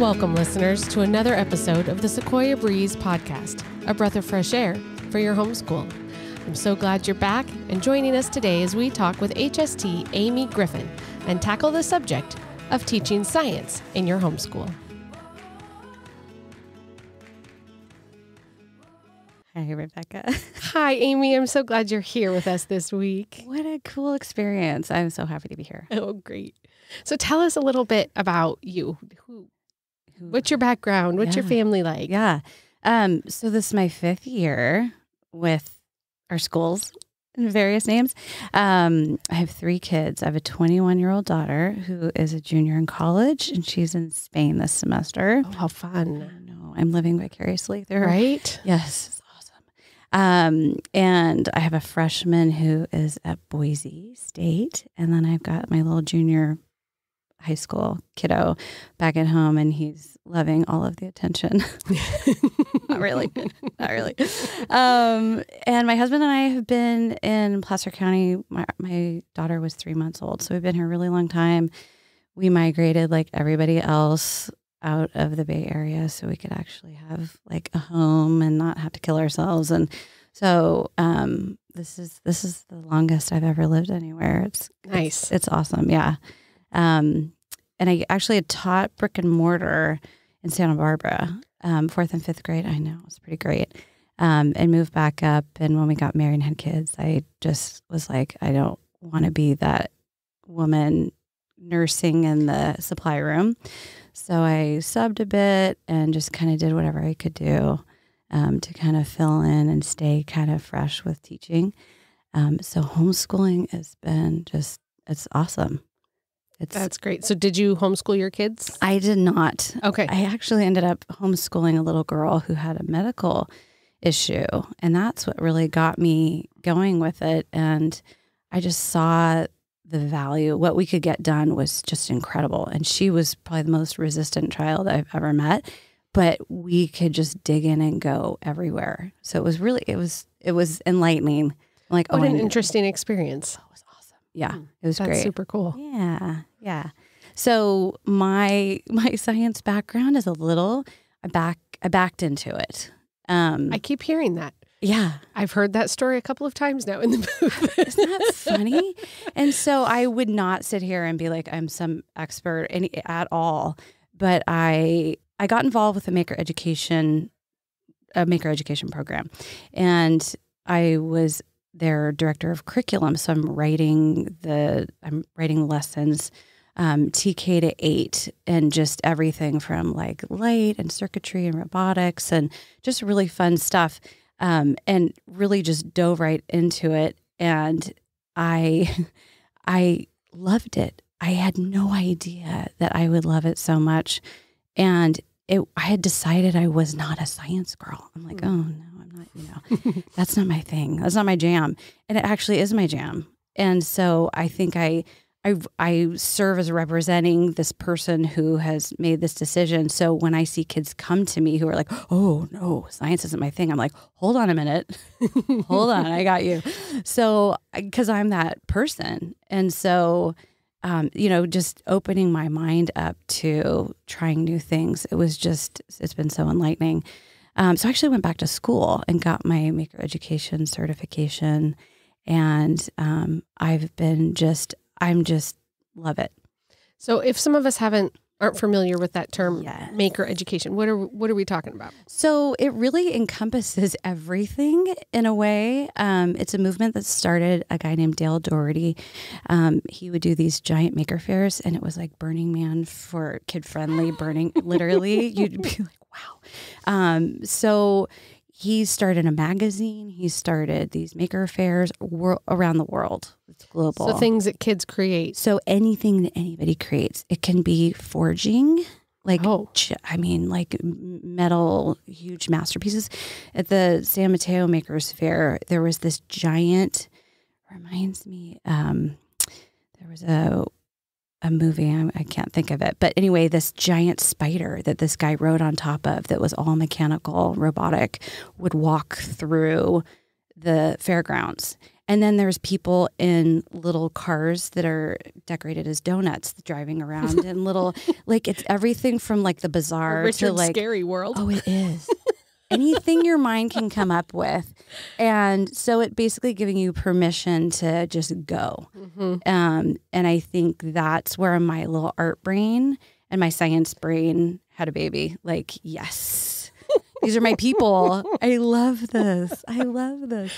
Welcome, listeners, to another episode of the Sequoia Breeze podcast, a breath of fresh air for your homeschool. I'm so glad you're back and joining us today as we talk with HST Amy Griffin and tackle the subject of teaching science in your homeschool. Hi, Rebecca. Hi, Amy. I'm so glad you're here with us this week. What a cool experience. I'm so happy to be here. Oh, great. So tell us a little bit about you. What's your background? What's your family like? Yeah. So this is my 5th year with our schools and various names. I have 3 kids. I have a 21-year-old daughter who is a junior in college, and she's in Spain this semester. Oh, how fun. I know. I'm living vicariously through her. Right? Yes. It's awesome. And I have a freshman who is at Boise State. And then I've got my little junior high school kiddo back at home, and he's loving all of the attention. Not really. And my husband and I have been in Placer County. My daughter was 3 months old, so we've been here a really long time. We migrated like everybody else out of the Bay Area so we could actually have like a home and not have to kill ourselves. And so this is the longest I've ever lived anywhere. It's nice. It's awesome. Yeah. And I actually had taught brick and mortar in Santa Barbara, 4th and 5th grade. I know, it was pretty great. And moved back up. And when we got married and had kids, I just was like, I don't want to be that woman nursing in the supply room. So I subbed a bit and just kind of did whatever I could do to kind of fill in and stay kind of fresh with teaching. So homeschooling has been it's awesome. That's great. So did you homeschool your kids? I did not. Okay. I actually ended up homeschooling a little girl who had a medical issue, and that's what really got me going with it. And I just saw the value. What we could get done was just incredible. And she was probably the most resistant child I've ever met, but we could just dig in and go everywhere. So it was really, it was enlightening. Like, what an interesting experience. Yeah, it was great. That's super cool. Yeah. So my science background is I backed into it. I keep hearing that. Yeah. I've heard that story a couple of times now in the booth. Isn't that funny? And so I would not sit here and be like, I'm some expert at all. But I got involved with a maker education program. And I was their director of curriculum. So I'm writing lessons, TK to 8, and just everything from like light and circuitry and robotics and just really fun stuff. And really just dove right into it. And I loved it. I had no idea that I would love it so much. And I had decided I was not a science girl. I'm like, oh no, I'm not, that's not my thing. That's not my jam. And it actually is my jam. And so I think I serve as representing this person who has made this decision. So when I see kids come to me who are like, oh no, science isn't my thing, I'm like, hold on a minute. Hold on, I got you. So, because I'm that person. And so, just opening my mind up to trying new things. It's been so enlightening. So I actually went back to school and got my maker education certification. And I'm just love it. So if some of us aren't familiar with that term, maker education, what are we talking about? So it really encompasses everything in a way. It's a movement that started a guy named Dale Doherty. He would do these giant maker fairs, and it was like Burning Man for kid-friendly burning. Literally, you'd be like, wow. So he started a magazine. He started these maker fairs around the world. It's global. So things that kids create. So anything that anybody creates. It can be forging, like metal, huge masterpieces. At the San Mateo Makers Fair, there was this giant, reminds me, there was a movie, I can't think of it. But anyway, this giant spider that this guy rode on top of that was all mechanical, robotic, would walk through the fairgrounds. And then there's people in little cars that are decorated as donuts driving around and little, like it's everything from like the bizarre Richard to like Scary World. Oh, it is. Anything your mind can come up with. And so it basically giving you permission to just go. And I think that's where my little art brain and my science brain had a baby. Like, yes, these are my people. I love this. I love this.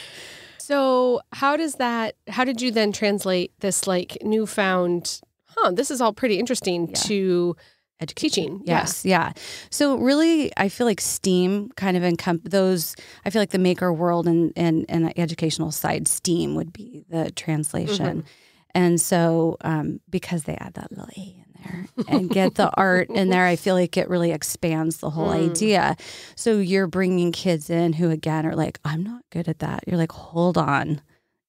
So how did you then translate this like newfound, this is all pretty interesting to teaching? Yes. Yeah. So really, I feel like STEAM kind of those, I feel like the maker world and the educational side, STEAM would be the translation. And so because they add that little A in there and get the art in there, I feel like it really expands the whole idea. So you're bringing kids in who, again, are like, I'm not good at that. You're like, hold on.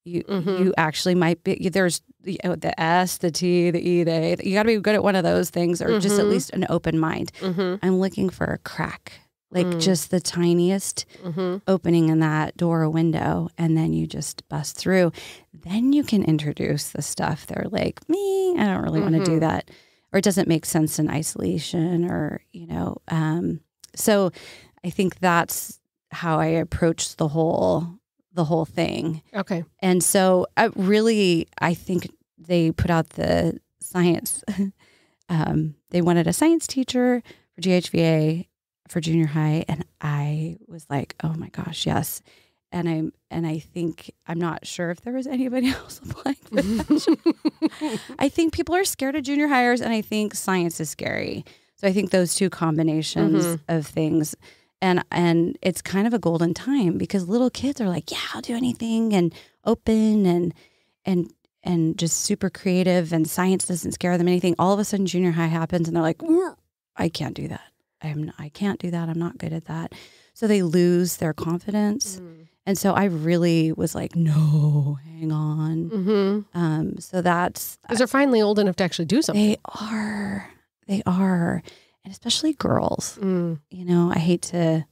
You actually might be, there's the S, the T, the E, the A. You got to be good at one of those things or just at least an open mind. I'm looking for a crack, like just the tiniest opening in that door or window, and then you just bust through. Then you can introduce the stuff. They're like, me, I don't really want to do that. Or it doesn't make sense in isolation or, so I think that's how I approach the whole thing. Okay. And so I think they put out the science. They wanted a science teacher for GHVA for junior high. And I was like, oh my gosh, yes. And I think, I'm not sure if there was anybody else applying for that. I think people are scared of junior hires, and I think science is scary. So I think those two combinations of things, and it's kind of a golden time because little kids are like, yeah, I'll do anything, and open and just super creative, and science doesn't scare them anything. All of a sudden junior high happens and they're like, I can't do that. I can't do that. I'm not good at that. So they lose their confidence. And so I really was like, no, hang on. So that's... Because they're finally old enough to actually do something. They are. And especially girls. I hate to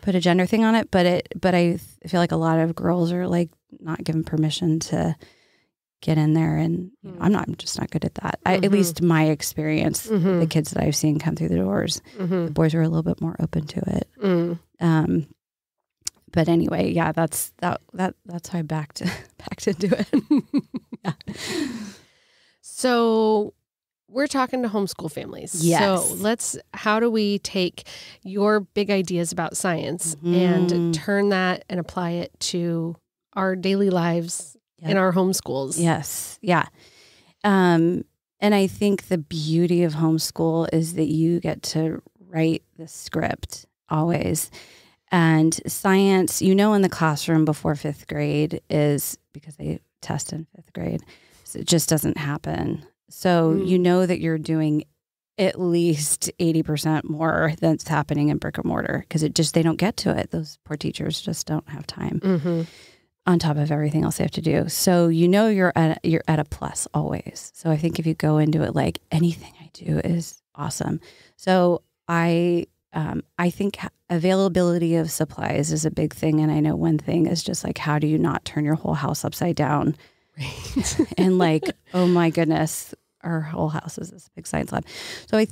put a gender thing on it, but I feel like a lot of girls are like not given permission to get in there, and I'm just not good at that. At least my experience, the kids that I've seen come through the doors, the boys are a little bit more open to it. But anyway, yeah, that's how I backed into it. Yeah. So we're talking to homeschool families. Yes. So how do we take your big ideas about science and turn that and apply it to our daily lives in our homeschools? Yes. Yeah. And I think the beauty of homeschool is that you get to write the script always. And science, in the classroom before 5th grade is because they test in 5th grade. So it just doesn't happen. So you know that you're doing at least 80% more than's happening in brick and mortar because they don't get to it. Those poor teachers just don't have time on top of everything else they have to do. So you're at a plus always. So I think if you go into it like anything I do is awesome. So I think availability of supplies is a big thing. And I know one thing is just like, how do you not turn your whole house upside down? Right. And like, oh my goodness, our whole house is this big science lab. So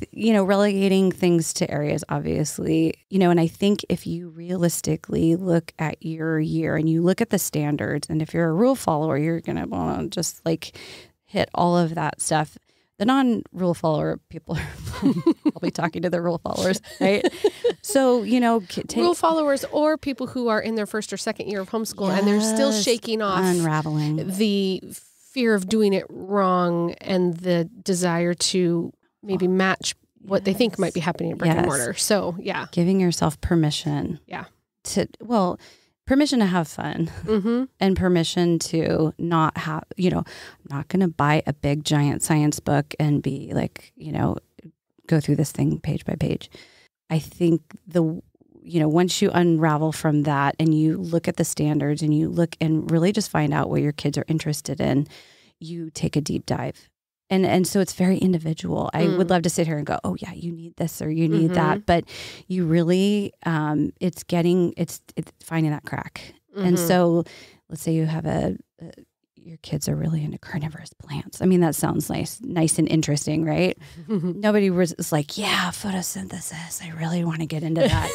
relegating things to areas, obviously, and I think if you realistically look at your year and you look at the standards, and if you're a rule follower, you're going to want to just like hit all of that stuff. The non-rule follower people are probably talking to the rule followers, right? So, rule followers or people who are in their first or second year of homeschool and they're still shaking off unraveling the fear of doing it wrong and the desire to maybe match what they think might be happening in brick and mortar. So, yeah. Giving yourself permission. Yeah. Permission to have fun and permission to not have, I'm not going to buy a big giant science book and be like, go through this thing page by page. I think once you unravel from that and you look at the standards and you look and really just find out what your kids are interested in, you take a deep dive. And so it's very individual. I would love to sit here and go, oh yeah, you need this or you need that. But you really, it's finding that crack. And so let's say you have your kids are really into carnivorous plants. I mean, that sounds nice and interesting, right? Nobody was like, yeah, photosynthesis. I really want to get into that.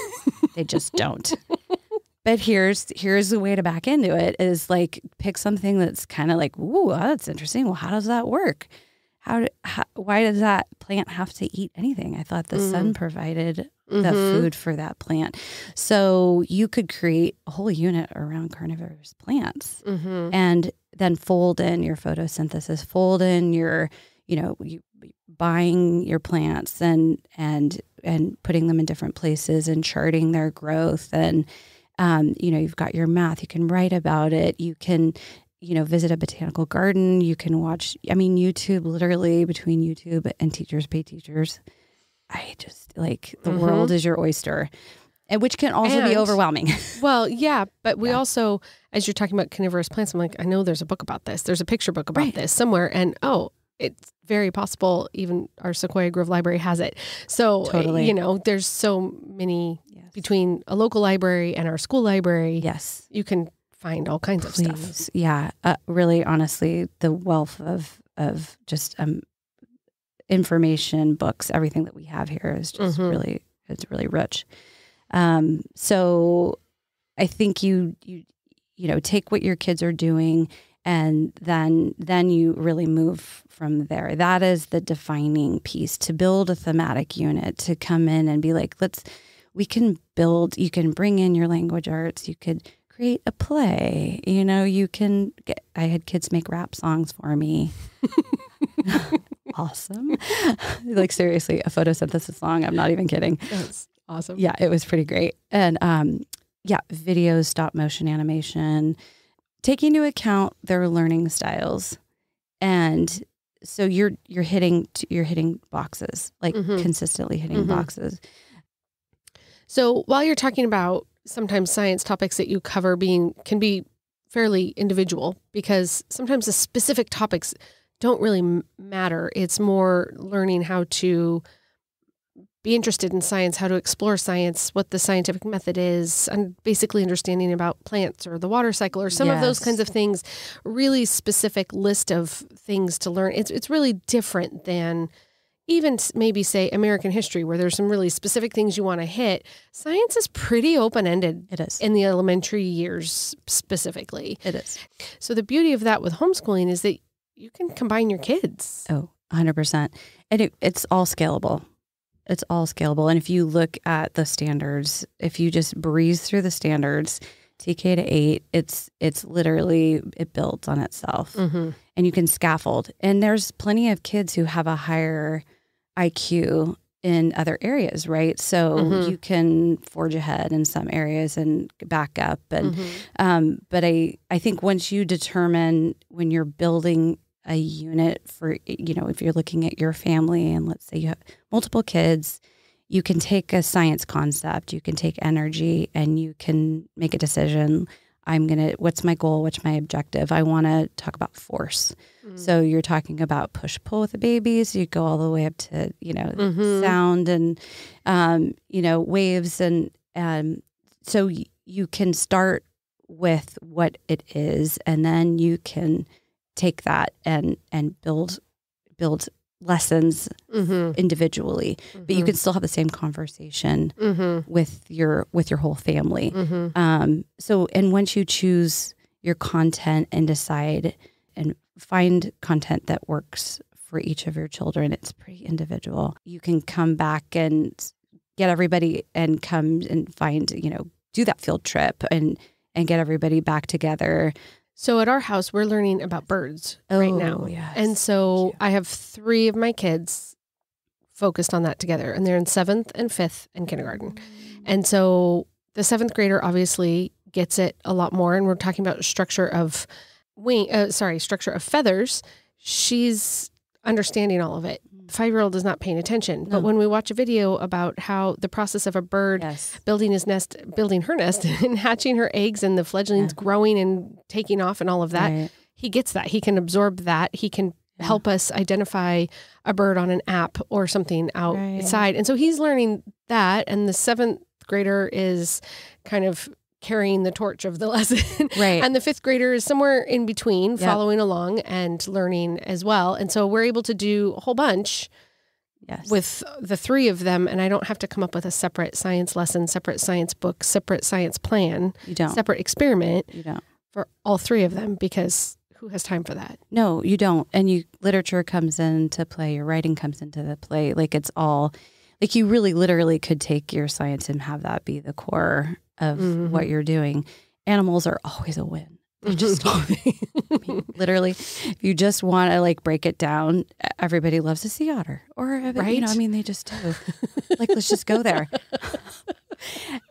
They just don't. But here's the way to back into it is like pick something that's kind of like, ooh, that's interesting. Well, how does that work? Why does that plant have to eat anything? I thought the sun provided the food for that plant. So you could create a whole unit around carnivorous plants and then fold in your photosynthesis, fold in your, you buying your plants and putting them in different places and charting their growth. And, you've got your math, you can write about it. You can, visit a botanical garden. You can watch, YouTube, literally between YouTube and Teachers Pay Teachers. I just like the world is your oyster, and which can also be overwhelming. Well, yeah, but we also, as you're talking about carnivorous plants, I'm like, I know there's a book about this. There's a picture book about this somewhere. And it's very possible even our Sequoia Grove Library has it. So, totally. There's so many between a local library and our school library. Yes. You can find all kinds of stuff. Yeah. Really, honestly, the wealth of just information, books, everything that we have here is just it's really rich. So I think you take what your kids are doing and then you really move from there. That is the defining piece, to build a thematic unit, to come in and be like, you can bring in your language arts. You could create a play, I had kids make rap songs for me. Awesome. Like seriously, a photosynthesis song. I'm not even kidding. That's awesome. Yeah, it was pretty great. And videos, stop motion animation, taking into account their learning styles. And so you're hitting boxes, like consistently hitting boxes. So while you're talking about sometimes science topics that you cover can be fairly individual, because sometimes the specific topics don't really matter. It's more learning how to be interested in science, how to explore science, what the scientific method is, and basically understanding about plants or the water cycle or some of those kinds of things. Really specific list of things to learn. It's really different than even maybe say American history, where there's some really specific things you want to hit. Science is pretty open-ended. It is. In the elementary years specifically. It is. So the beauty of that with homeschooling is that you can combine your kids. Oh, 100%. And it's all scalable. It's all scalable. And if you look at the standards, if you just breeze through the standards, TK to 8, it's literally, it builds on itself. And you can scaffold. And there's plenty of kids who have a higher IQ in other areas, right? So you can forge ahead in some areas and back up. And but I think once you determine, when you're building a unit for, if you're looking at your family and let's say you have multiple kids, you can take a science concept, you can take energy, and you can make a decision. What's my goal? What's my objective? I want to talk about force. So you're talking about push-pull with the babies. You go all the way up to, sound and, waves. And so you can start with what it is, and then you can take that and build lessons individually, but you can still have the same conversation with your whole family. So, and once you choose your content and decide and find content that works for each of your children, it's pretty individual. You can come back and get everybody and come and find, do that field trip and get everybody back together. So at our house, we're learning about birds right now. Yes. And so I have 3 of my kids focused on that together, and they're in 7th and 5th and kindergarten. And so the 7th grader obviously gets it a lot more. And we're talking about structure of structure of feathers. She's understanding all of it. The 5-year-old is not paying attention. No. But when we watch a video about how the process of a bird building her nest and hatching her eggs and the fledglings growing and taking off and all of that, he gets that. He can absorb that. He can help us identify a bird on an app or something outside. And so he's learning that. And the 7th grader is kind of carrying the torch of the lesson. Right. And the fifth grader is somewhere in between, following along and learning as well. And so we're able to do a whole bunch with the three of them. And I don't have to come up with a separate science lesson, separate science book, separate science plan, separate experiment for all three of them, because who has time for that? No, you don't. And literature comes into play, your writing comes into the play. Like it's all, like you really literally could take your science and have that be the core of what you're doing. Animals are always a win. They just, I mean, literally, if you just want to like break it down, everybody loves a sea otter, or you know, I mean, they just do. Like, let's just go there.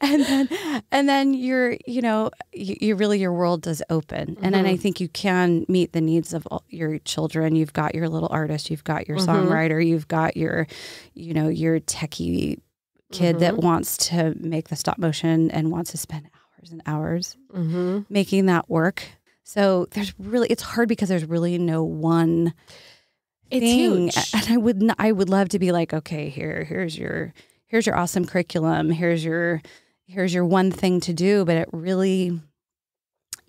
and then you're, you know, you really, your world does open. And then I think you can meet the needs of all your children. You've got your little artist, you've got your songwriter, you've got your, you know, your techie kid that wants to make the stop motion and wants to spend hours and hours making that work. So it's hard because there's really no one thing. It's huge. And I would love to be like, okay, here's your awesome curriculum. Here's your one thing to do. But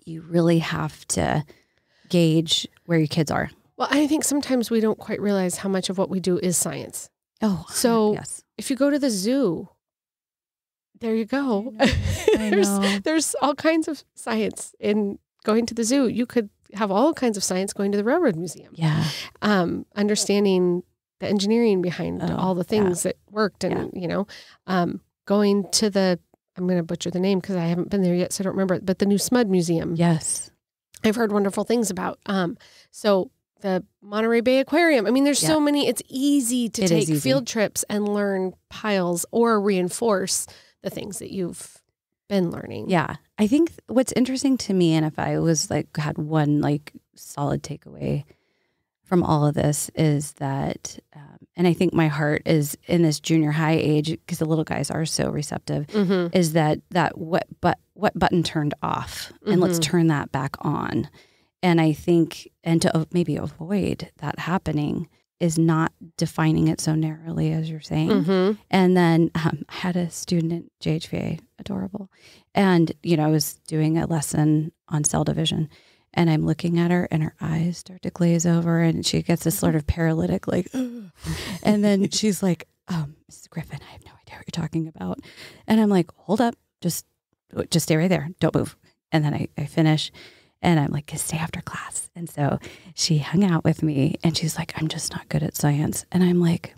you really have to gauge where your kids are. Well, I think sometimes we don't quite realize how much of what we do is science. Oh, so yes. If you go to the zoo, there you go. I know. There's all kinds of science in going to the zoo. You could have all kinds of science going to the Railroad Museum. Yeah. Understanding the engineering behind all the things that worked, and you know, going to I'm going to butcher the name because I haven't been there yet, so I don't remember it, but the new SMUD Museum. Yes. I've heard wonderful things about. So the Monterey Bay Aquarium. I mean, there's so many. It's easy to take field trips and learn piles or reinforce the things that you've been learning. Yeah. I think what's interesting to me, and if I was like had one like solid takeaway from all of this, is that, and I think my heart is in this junior high age, because the little guys are so receptive, is that what button turned off, and let's turn that back on. And I think, and to maybe avoid that happening, is not defining it so narrowly as you're saying. And then I had a student at JHVA, adorable. And, you know, I was doing a lesson on cell division, and I'm looking at her and her eyes start to glaze over, and she gets this sort of paralytic, like, and then she's like, Mrs. Griffin, I have no idea what you're talking about. And I'm like, hold up, just stay right there. Don't move. And then I finish. And I'm like, stay after class. And so she hung out with me, and she's like, I'm just not good at science. And I'm like,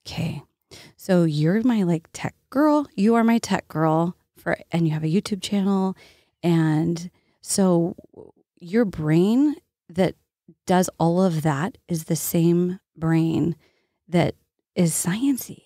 okay, so you're my like tech girl. You are my tech girl and you have a YouTube channel. And so your brain that does all of that is the same brain that is sciencey.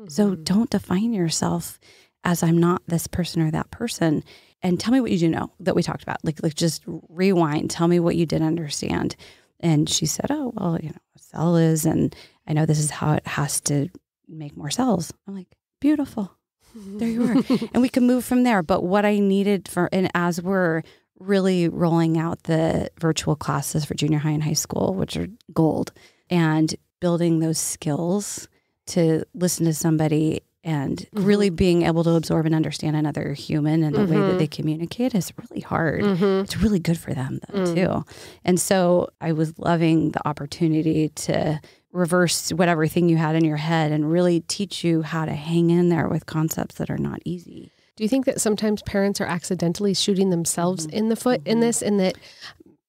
So don't define yourself as I'm not this person or that person. And tell me what you do know that we talked about. Like just rewind. Tell me what you didn't understand. And she said, oh, well, you know, a cell is, and I know this is how it has to make more cells. I'm like, beautiful. There you are. And we can move from there. But what I needed and as we're really rolling out the virtual classes for junior high and high school, which are gold, and building those skills to listen to somebody and really being able to absorb and understand another human and the way that they communicate is really hard. It's really good for them, though, too. And so I was loving the opportunity to reverse whatever thing you had in your head and really teach you how to hang in there with concepts that are not easy. Do you think that sometimes parents are accidentally shooting themselves in the foot in this, in that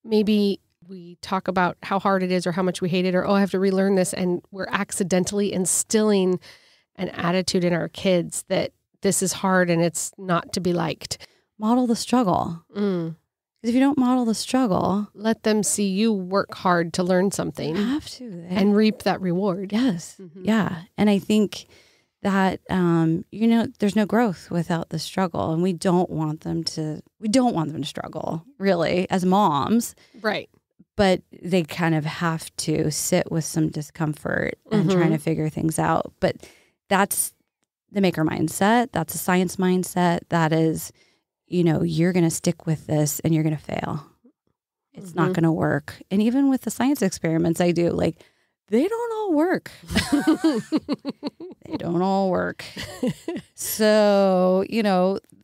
maybe we talk about how hard it is or how much we hate it, or, oh, I have to relearn this, and we're accidentally instilling an attitude in our kids that this is hard and it's not to be liked? Model the struggle. Because if you don't model the struggle, let them see you work hard to learn something. You have to. And reap that reward. Yes. Yeah. And I think that, you know, there's no growth without the struggle, and we don't want them to struggle, really, as moms. Right. But they kind of have to sit with some discomfort and trying to figure things out. But that's the maker mindset. That's a science mindset. That is, you know, you're going to stick with this and you're going to fail. It's not going to work. And even with the science experiments I do, like, they don't all work. They don't all work. So,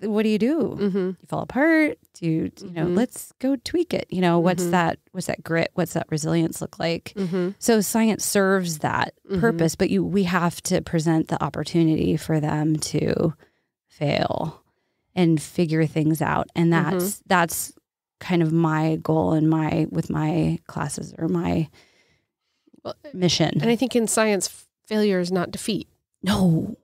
what do? You fall apart. You know, let's go tweak it. What's that grit? What's that resilience look like? So science serves that purpose, but we have to present the opportunity for them to fail and figure things out. And that's kind of my goal with my classes or my mission. And I think in science, failure is not defeat. No,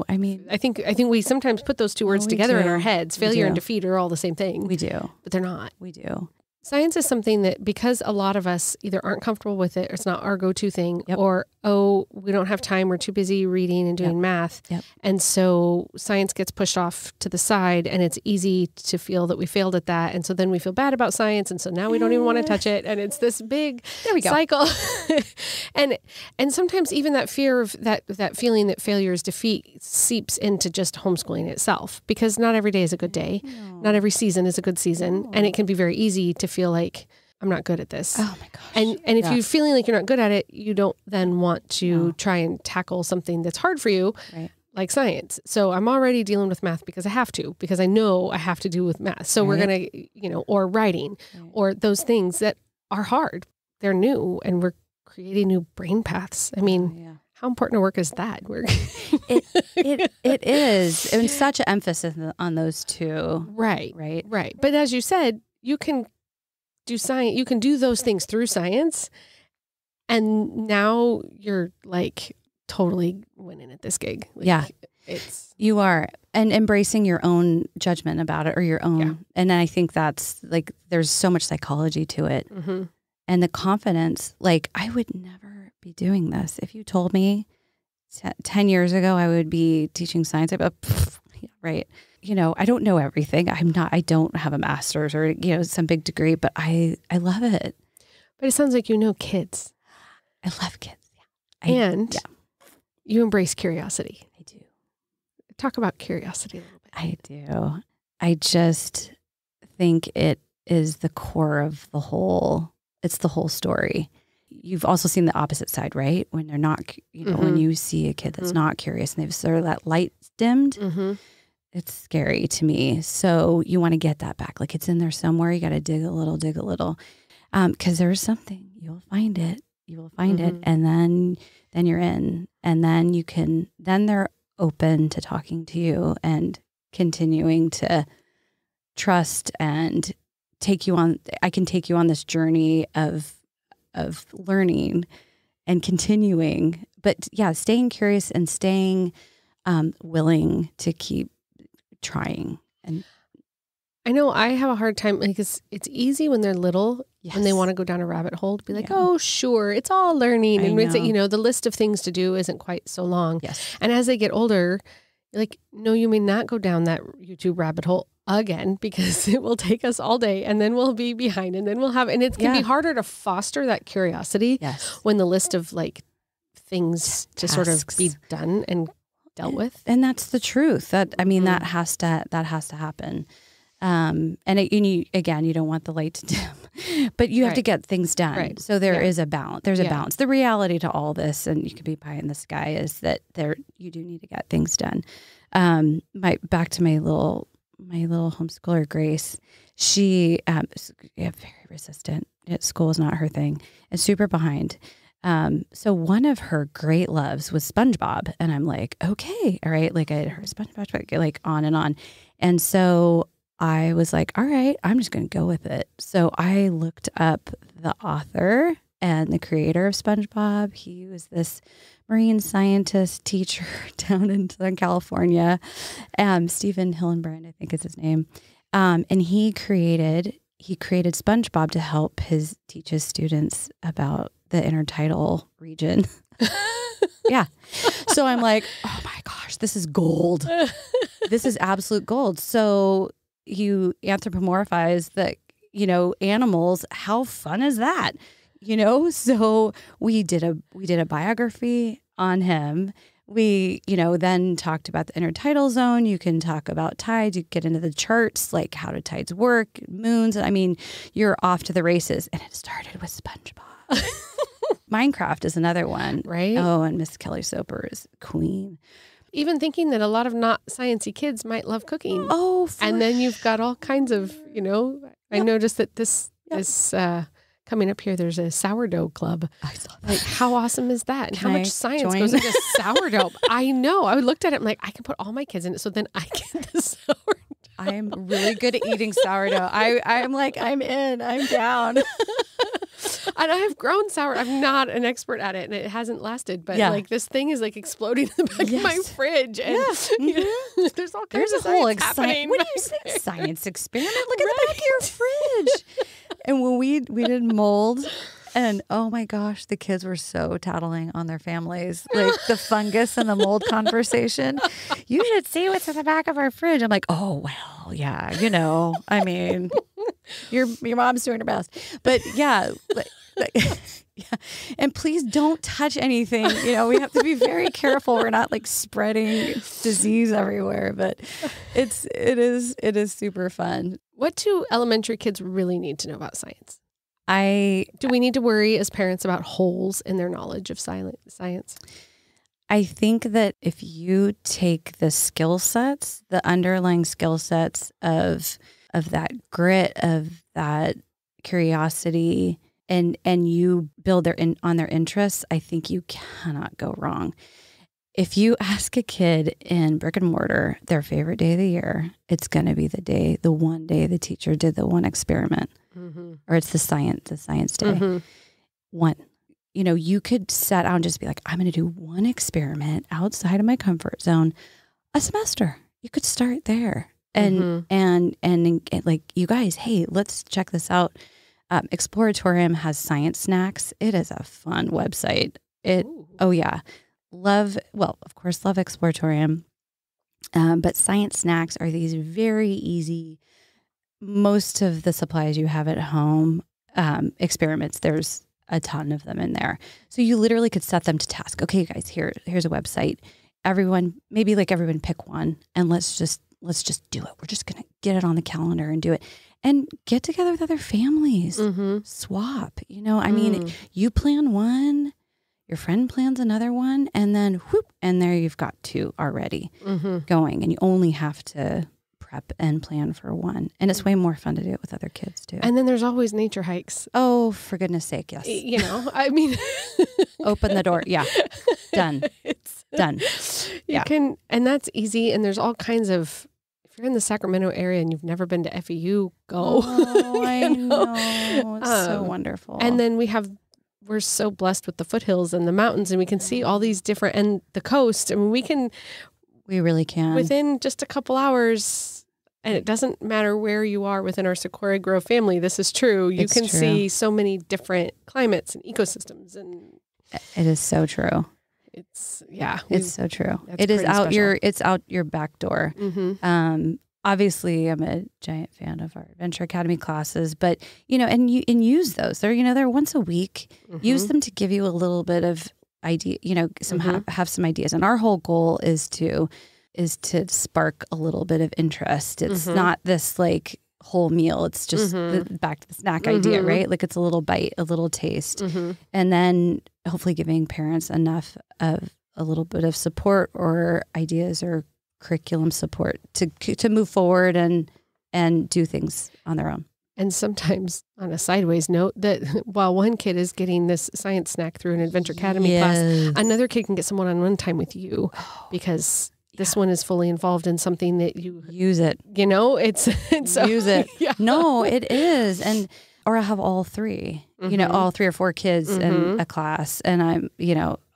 I mean, I think we sometimes put those two words together in our heads. Failure and defeat are all the same thing. We do. But they're not. We do. Science is something that, because a lot of us either aren't comfortable with it, or it's not our go-to thing, or, we don't have time, we're too busy reading and doing math. And so science gets pushed off to the side, and it's easy to feel that we failed at that. And so then we feel bad about science. And so now we don't even want to touch it. And it's this big cycle. and sometimes even that fear of that feeling that failure is defeat seeps into just homeschooling itself, because not every day is a good day. No. Not every season is a good season. No. And it can be very easy to feel like, I'm not good at this. Oh my gosh. And if you're feeling like you're not good at it, you don't then want to try and tackle something that's hard for you, like science. So I'm already dealing with math because I know I have to do with math. So we're going to, or writing or those things that are hard. They're new, and we're creating new brain paths. I mean, how important a work is that? It is. And such an emphasis on those two. Right. But as you said, you can do science. You can do those things through science, and now you're like totally winning at this gig. You are, and embracing your own judgment about it, or your own. And I think that's like, there's so much psychology to it, and the confidence. Like, I would never be doing this if you told me 10 years ago I would be teaching science. I'd be, right. I don't know everything. I don't have a master's or, some big degree, but I love it. But it sounds like kids. I love kids. You embrace curiosity. I do. Talk about curiosity a little bit. I do. I just think it is the core of it's the whole story. You've also seen the opposite side, right? When they're not, when you see a kid that's not curious and they've sort of that light's dimmed, it's scary to me. So you want to get that back. Like, it's in there somewhere. You got to dig a little. Because there's something. You'll find it. And then you're in. And then they're open to talking to you and continuing to trust and I can take you on this journey of learning and continuing, but staying curious and staying willing to keep trying. And I know I have a hard time, because it's easy when they're little and they want to go down a rabbit hole to be like, oh, sure, it's all learning. And it's, the list of things to do isn't quite so long. Yes. And as they get older, you're like, no, you may not go down that YouTube rabbit hole again, because it will take us all day, and then we'll be behind, and then and it can be harder to foster that curiosity when the list of things to sort of be done and dealt with. And that's the truth. That has to happen. And you don't want the light to dim, but you have to get things done. Right. So there is a balance. There's a balance. The reality to all this, and you could be pie in the sky, is that you do need to get things done. Back to my little homeschooler, Grace. She very resistant. School is not her thing, and super behind. So one of her great loves was SpongeBob, and I'm like, okay, all right. Like, I had heard SpongeBob, like, on and on, and so I was like, all right, I'm just going to go with it. So I looked up the author and the creator of SpongeBob. He was this marine scientist teacher down in Southern California. Stephen Hillenbrand, I think is his name. And he created SpongeBob to help teach his students about the intertidal region. Yeah. So I'm like, oh my gosh, this is gold. This is absolute gold. So you anthropomorphize the, animals. How fun is that? So we did a biography on him. We, then talked about the intertidal zone. You can talk about tides. You get into the charts, like how do tides work, moons. I mean, you're off to the races. And it started with SpongeBob. Minecraft is another one. Right. Oh, and Miss Kelly Soper is queen. Even thinking that a lot of not sciencey kids might love cooking. Oh, and then you've got all kinds of, I noticed that this coming up here, there's a sourdough club. I saw that. Like, how awesome is that? And how much science join? goes into sourdough? I know. I looked at it. I'm like, I can put all my kids in it. So then I get the sourdough. I'm really good at eating sourdough. I'm like, I'm in, I'm down. And I have grown sourdough. I'm not an expert at it, and it hasn't lasted. But like this thing is like exploding in the back of my fridge, and there's all kinds of science happening. What do you think? Science experiment? Look at the back of your fridge. And when we did mold, and oh my gosh, the kids were so tattling on their families, like the fungus and the mold conversation. You should see what's in the back of our fridge. I'm like, oh well, yeah, I mean, your mom's doing her best, but yeah. Yeah. And please don't touch anything. We have to be very careful. We're not like spreading disease everywhere, but it is super fun. What do elementary kids really need to know about science? Do we need to worry as parents about holes in their knowledge of science? I think that if you take the skill sets, the underlying skill sets of that grit, of that curiosity, and you build on their interests, I think you cannot go wrong. If you ask a kid in brick and mortar their favorite day of the year, it's going to be the one day the teacher did the one experiment, or it's the science day. One, you could set out and just be like, I'm going to do one experiment outside of my comfort zone a semester. You could start there, and like, you guys, hey, let's check this out. Exploratorium has science snacks. It is a fun website. Oh yeah. Love Exploratorium. But science snacks are these very easy, most of the supplies you have at home, experiments. There's a ton of them in there. So you literally could set them to task. Okay, guys, here's a website. Everyone pick one, and let's just do it. We're just going to get it on the calendar and do it. And get together with other families, swap, I mean, you plan one, your friend plans another one, and then whoop, and there you've got two already going, and you only have to prep and plan for one. And it's way more fun to do it with other kids too. And then there's always nature hikes. Oh, for goodness sake, yes. I mean, open the door. Yeah. Done. It's done. Yeah. And that's easy. And there's all kinds of, if you're in the Sacramento area and you've never been to FEU, go. Oh, I know. It's so wonderful. And then we're so blessed with the foothills and the mountains, and we can see all these different, and the coast. I mean, we really can. Within just a couple hours, and it doesn't matter where you are within our Sequoia Grove family, this is true. You can see so many different climates and ecosystems. And it is so true. It's so true. It is it's out your back door. Obviously I'm a giant fan of our Adventure Academy classes, but and use those. They're once a week. Use them to give you a little bit of idea, have some ideas. And our whole goal is to spark a little bit of interest. It's not this like whole meal. It's just back to the snack idea, right? Like it's a little bite, a little taste. And then hopefully giving parents enough of a little bit of support or ideas or curriculum support to move forward and do things on their own. And sometimes, on a sideways note, that while one kid is getting this science snack through an Adventure Academy class, another kid can get some one-on-one time with you because this one is fully involved in something that you use it. It's so, use it. Yeah. No, it is. Or I have all three, all 3 or 4 kids in a class, and I'm,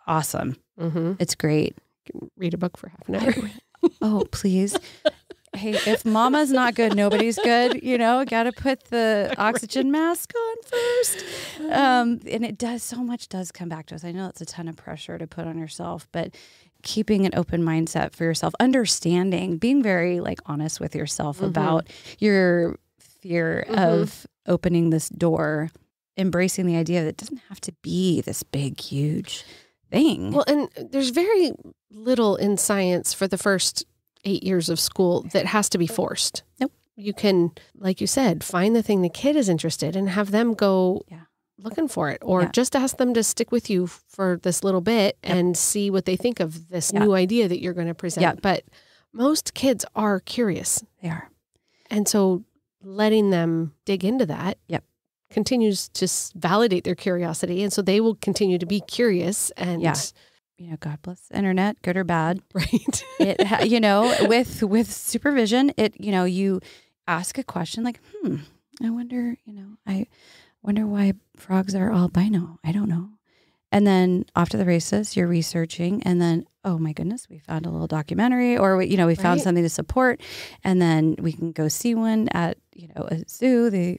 awesome. It's great. You can read a book for half an hour. Oh, please. Hey, if mama's not good, nobody's good. Got to put the oxygen mask on first. And so much does come back to us. I know it's a ton of pressure to put on yourself, but keeping an open mindset for yourself, understanding, being very honest with yourself about your fear of opening this door, embracing the idea that it doesn't have to be this big, huge thing. Well, and there's very little in science for the first 8 years of school that has to be forced. Nope. You can, like you said, find the thing the kid is interested in and have them go looking for it, or just ask them to stick with you for this little bit and see what they think of this new idea that you're going to present. But most kids are curious. They are. And so letting them dig into that continues to validate their curiosity. And so they will continue to be curious. And God bless the internet, good or bad. Right. It, with supervision, you ask a question like, I wonder why frogs are albino. I don't know. And then off to the races, you're researching, and then, oh my goodness, we found a little documentary, or we found something to support, and then we can go see one at a zoo, the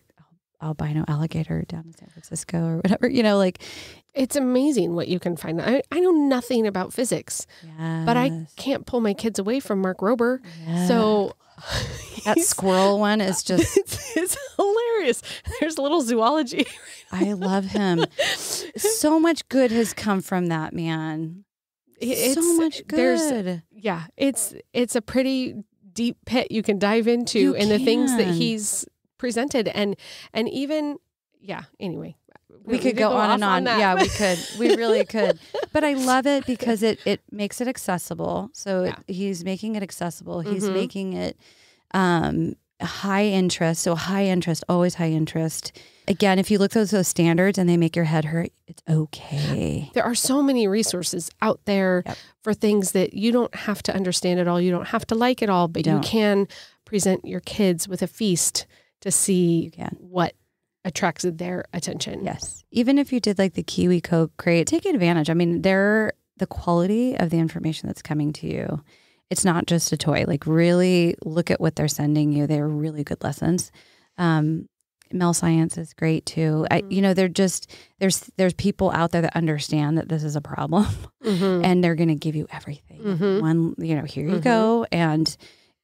albino alligator down in San Francisco or whatever. It's amazing what you can find. I know nothing about physics, but I can't pull my kids away from Mark Rober. Yes. So that squirrel one is just it's hilarious. There's a little zoology. I love him. So much good has come from that man. So much good. It's a pretty deep pit you can dive into in the things that he's presented, and even anyway. We could go on and on. Yeah, we could. We really could. But I love it because it makes it accessible. So he's making it accessible. He's making it high interest. So high interest, always high interest. Again, if you look at those standards and they make your head hurt, it's okay. There are so many resources out there for things that you don't have to understand at all. You don't have to like it all, but you can present your kids with a feast to see what attracts their attention. Yes. Even if you did like the Kiwi Coke crate, take advantage. I mean, the quality of the information that's coming to you, it's not just a toy. Like really look at what they're sending you. They're really good lessons. Mel Science is great too. They're just, there's people out there that understand that this is a problem and they're going to give you everything. One, here you go. And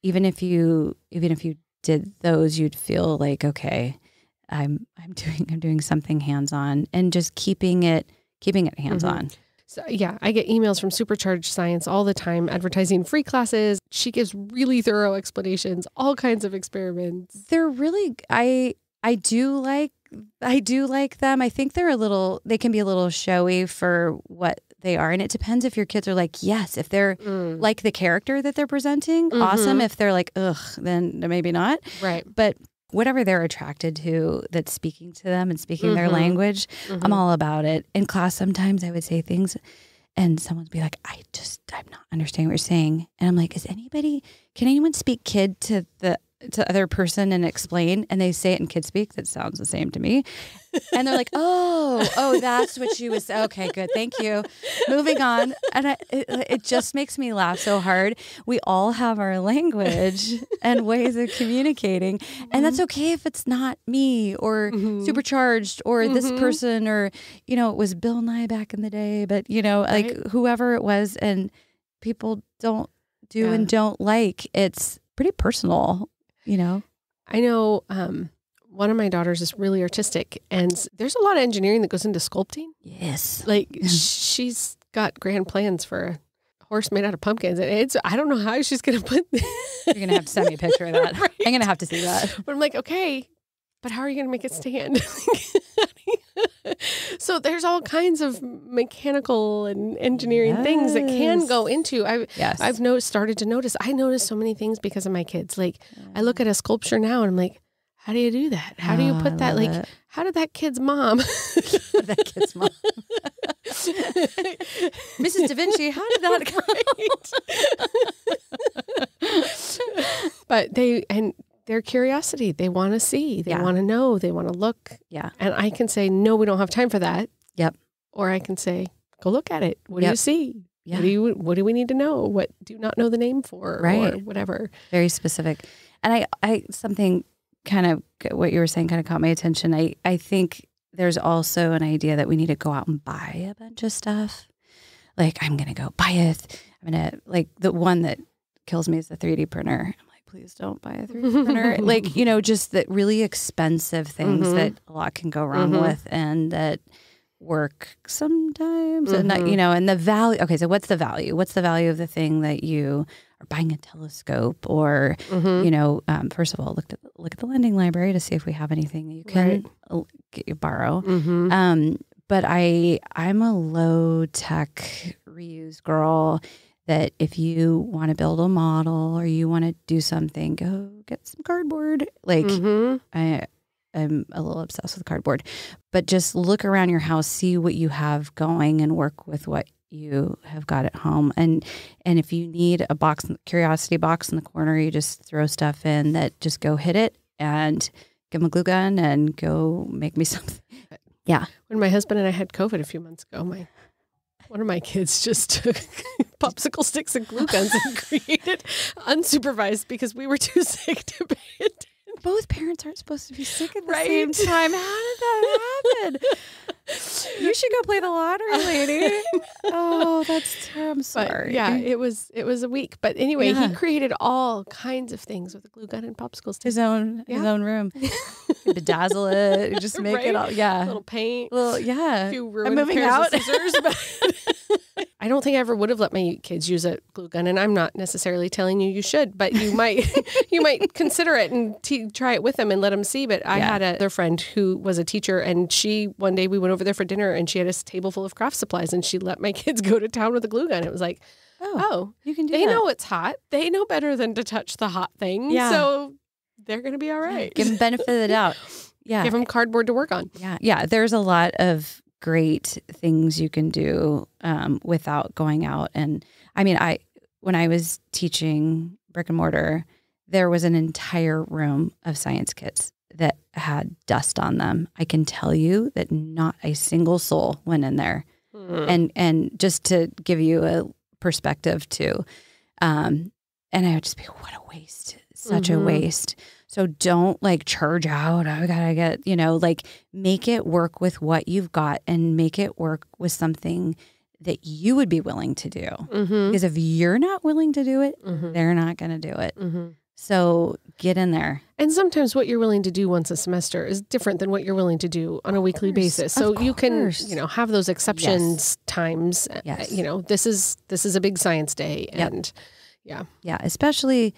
even if you did those, you'd feel like, okay, I'm doing something hands-on, and just keeping it hands-on. So I get emails from Supercharged Science all the time advertising free classes. She gives really thorough explanations, all kinds of experiments. They're really I do like them. I think they can be a little showy for what they are, and it depends if your kids are like, yes, if they're like the character that they're presenting, awesome. If they're like, ugh, then maybe not. Right. But whatever they're attracted to that's speaking to them and speaking their language, I'm all about it. In class, sometimes I would say things and someone would be like, I'm not understanding what you're saying. And I'm like, can anyone speak kid to the other person and explain? And they say it in kid speak. That sounds the same to me. And they're like, oh, that's what she was. Okay, good. Thank you. Moving on. And it just makes me laugh so hard. We all have our language and ways of communicating. And that's okay if it's not me or Supercharged or this person or, it was Bill Nye back in the day, but, like whoever it was, and people don't do and don't like. It's pretty personal. I know one of my daughters is really artistic, and there's a lot of engineering that goes into sculpting. Yes. Like she's got grand plans for a horse made out of pumpkins. I don't know how she's going to put You're going to have to send me a picture of that. Right. I'm going to have to see that. But I'm like, okay, but how are you going to make it stand? So there's all kinds of mechanical and engineering things that can go into. I've started to notice. I notice so many things because of my kids. Like I look at a sculpture now and I'm like, how do you do that? How do you put that? Like, how did that kid's mom? Mrs. Da Vinci, how did that go? But their curiosity, they want to see, they want to know, they want to look. Yeah. And I can say, no, we don't have time for that. Yep. Or I can say, go look at it. What do you see? Yeah. What do we need to know? What do you not know the name for? Right. Or whatever. Very specific. And I something kind of what you were saying kind of caught my attention. I think there's also an idea that we need to go out and buy a bunch of stuff. Like I'm going to go buy it. I'm going to like the one that kills me is the 3D printer. Please don't buy a 3D printer. Like, just that really expensive things that a lot can go wrong with, and that work sometimes, and that, and the value. Okay, so what's the value? What's the value of the thing that you are buying? A telescope, or first of all, look at the lending library to see if we have anything that you can borrow. But I'm a low tech reuse girl. That if you want to build a model or you want to do something, go get some cardboard. Like I'm a little obsessed with cardboard, but just look around your house, see what you have going, and work with what you have got at home. And if you need a curiosity box in the corner, you just throw stuff in that, just go hit it and give them a glue gun and go make me something. Yeah. When my husband and I had COVID a few months ago, one of my kids just took popsicle sticks and glue guns and created unsupervised because we were too sick to pay attention. Both parents aren't supposed to be sick at the same time. How did that happen? You should go play the lottery, lady. Oh, I'm sorry. But yeah, it was a week. But anyway, he created all kinds of things with a glue gun and popsicle sticks. His own room. Bedazzle it. Just make it all. Yeah. A little paint. A few ruined pairs of scissors. But I don't think I ever would have let my kids use a glue gun, and I'm not necessarily telling you should, but you might consider it and try it with them and let them see. But I had another friend who was a teacher, and one day we went over there for dinner, and she had a table full of craft supplies, and she let my kids go to town with a glue gun. It was like, oh, you can do they that. know it's hot. They know better than to touch the hot thing. Yeah. So they're going to be all right. Give them benefit of the doubt. Yeah. Give them cardboard to work on. Yeah. Yeah. There's a lot of great things you can do without going out. And I mean, when I was teaching brick and mortar, there was an entire room of science kits that had dust on them. I can tell you that not a single soul went in there. And just to give you a perspective too, and I would just be, what a waste, such a waste. So don't charge out. I gotta get, make it work with what you've got and make it work with something that you would be willing to do. Because if you're not willing to do it, they're not going to do it. So get in there. And sometimes what you're willing to do once a semester is different than what you're willing to do on a weekly basis. So you can, have those exceptions times. Yes. This is a big science day, and yeah, especially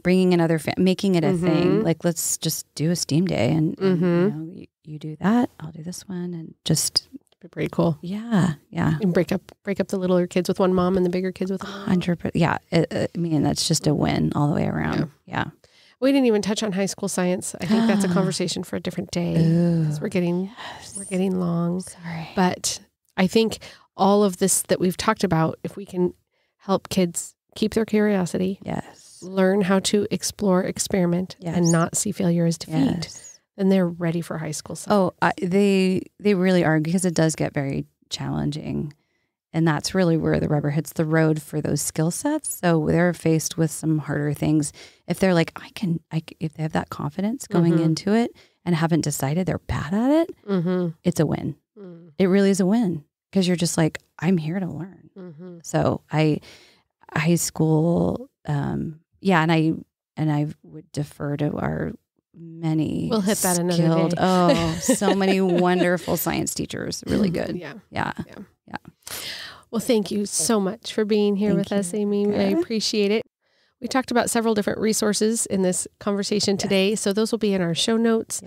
bringing another making it a thing. Like, let's just do a STEAM day, and you do that, I'll do this one, and just. Pretty cool. Yeah. And break up the littler kids with one mom and the bigger kids with one. 100%. Yeah. I mean, that's just a win all the way around. Yeah. We didn't even touch on high school science. I think that's a conversation for a different day. Because we're getting long. Sorry. But I think all of this that we've talked about, if we can help kids keep their curiosity, learn how to explore, experiment, and not see failure as defeat, then they're ready for high school science. They really are, because it does get very challenging. And that's really where the rubber hits the road for those skill sets. So they're faced with some harder things. If they're like, if they have that confidence going into it and haven't decided they're bad at it, it's a win. It really is a win, because you're just like, I'm here to learn. So high school, and I would defer to our many we'll hit that another day. So many wonderful science teachers. Really good. Yeah. Well, thank you so much for being here with us, Amy. I appreciate it. We talked about several different resources in this conversation today, so those will be in our show notes.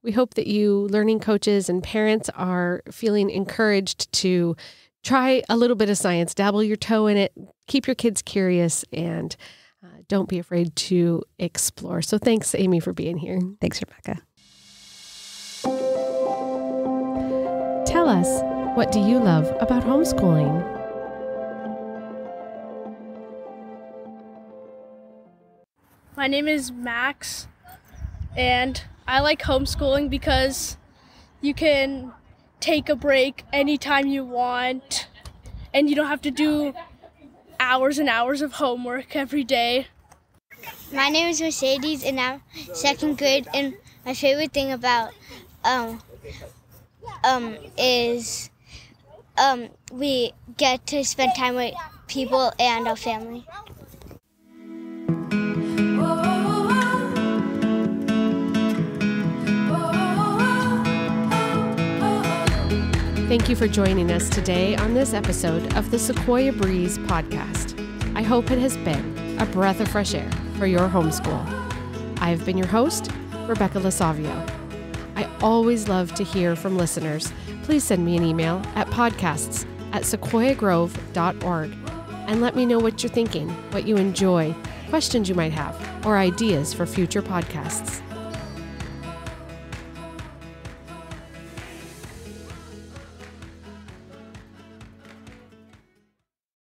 We hope that you learning coaches and parents are feeling encouraged to try a little bit of science, dabble your toe in it, keep your kids curious, and don't be afraid to explore. So thanks, Amy, for being here. Thanks, Rebecca. Tell us, what do you love about homeschooling? My name is Max, and I like homeschooling because you can take a break anytime you want, and you don't have to do hours and hours of homework every day. My name is Mercedes, and I'm second grade, and my favorite thing about is we get to spend time with people and our family. Thank you for joining us today on this episode of the Sequoia Breeze podcast. I hope it has been a breath of fresh air for your homeschool. I have been your host, Rebecca Lasavio. I always love to hear from listeners. Please send me an email at podcasts@sequoiagrove.org and let me know what you're thinking, what you enjoy, questions you might have, or ideas for future podcasts.